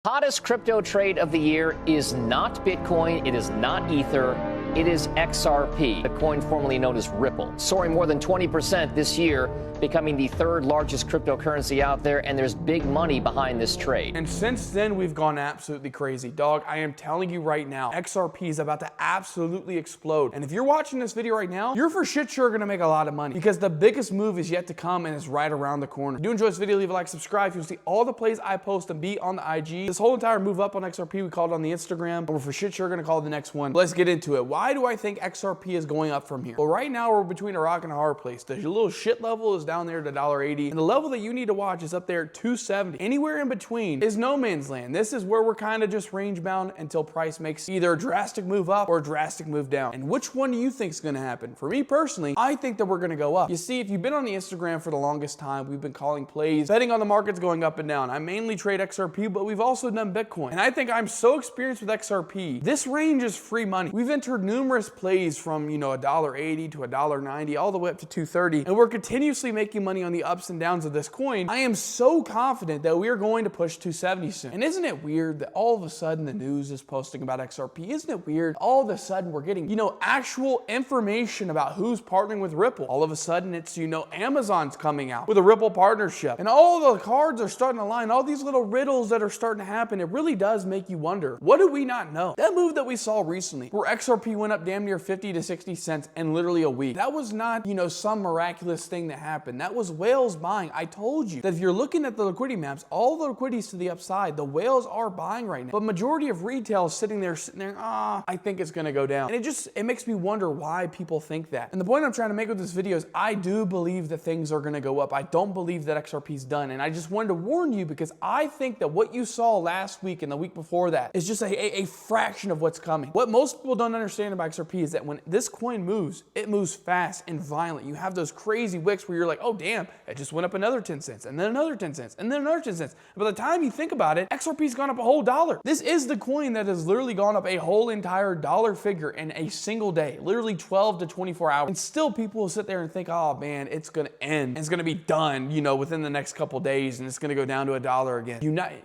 Hottest crypto trade of the year is not Bitcoin, it is not Ether, it is XRP, the coin formerly known as Ripple, soaring more than 20% this year, becoming the third largest cryptocurrency out there, and there's big money behind this trade. And since then, we've gone absolutely crazy. Dog, I am telling you right now, XRP is about to absolutely explode. And if you're watching this video right now, you're for shit sure gonna make a lot of money because the biggest move is yet to come and is right around the corner. If you enjoy this video, leave a like, subscribe. You'll see all the plays I post and be on the IG. This whole entire move up on XRP, we called on the Instagram, and we're for shit sure gonna call the next one. But let's get into it. Why do I think XRP is going up from here? Well, right now we're between a rock and a hard place. The little shit level is down there at $1.80, and the level that you need to watch is up there at $2.70. Anywhere in between is no man's land. This is where we're kind of just range bound until price makes either a drastic move up or a drastic move down. And which one do you think is going to happen? For me personally, I think that we're going to go up. You see, if you've been on the Instagram for the longest time, we've been calling plays, betting on the markets going up and down. I mainly trade XRP, but we've also done Bitcoin. And I think I'm so experienced with XRP. This range is free money. We've entered numerous plays from, $1.80 to $1.90 all the way up to $2.30, and we're continuously making money on the ups and downs of this coin. I am so confident that we are going to push 270 soon. And isn't it weird that all of a sudden the news is posting about XRP? Isn't it weird? All of a sudden we're getting, actual information about who's partnering with Ripple. All of a sudden it's, Amazon's coming out with a Ripple partnership. And all the cards are starting to line, all these little riddles that are starting to happen. It really does make you wonder, what do we not know? That move that we saw recently, where XRP went up damn near 50 to 60 cents in literally a week. That was not, some miraculous thing that happened. That was whales buying. I told you that if you're looking at the liquidity maps, all the liquidity's to the upside. The whales are buying right now. But majority of retail is sitting there, I think it's gonna go down. And it makes me wonder why people think that. And the point I'm trying to make with this video is I do believe that things are gonna go up. I don't believe that XRP's done. And I just wanted to warn you because I think that what you saw last week and the week before that is just a fraction of what's coming. What most people don't understand about XRP is that when this coin moves, it moves fast and violent. You have those crazy wicks where you're like, oh damn, it just went up another 10 cents and then another 10 cents and then another 10 cents. And by the time you think about it, XRP's gone up a whole dollar. This is the coin that has literally gone up a whole entire dollar figure in a single day, literally 12 to 24 hours. And still people will sit there and think, oh man, it's gonna end. It's gonna be done, within the next couple days and it's gonna go down to $1 again.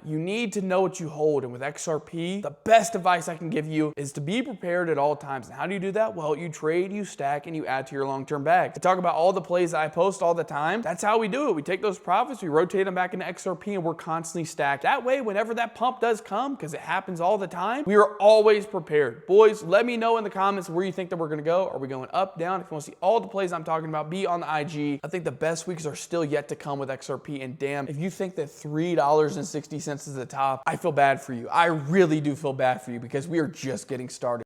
You need to know what you hold. And with XRP, the best advice I can give you is to be prepared at all times. And how do you do that? Well, you trade, you stack, and you add to your long-term bag. I talk about all the plays that I post all the time. That's how we do it. We take those profits, we rotate them back into XRP, and we're constantly stacked. That way, whenever that pump does come, because it happens all the time, we are always prepared. Boys, let me know in the comments where you think that we're gonna go. Are we going up, down? If you want to see all the plays I'm talking about, be on the IG. I think the best weeks are still yet to come with XRP, and damn, if you think that $3.60 is the top, I feel bad for you. I really do feel bad for you because we are just getting started.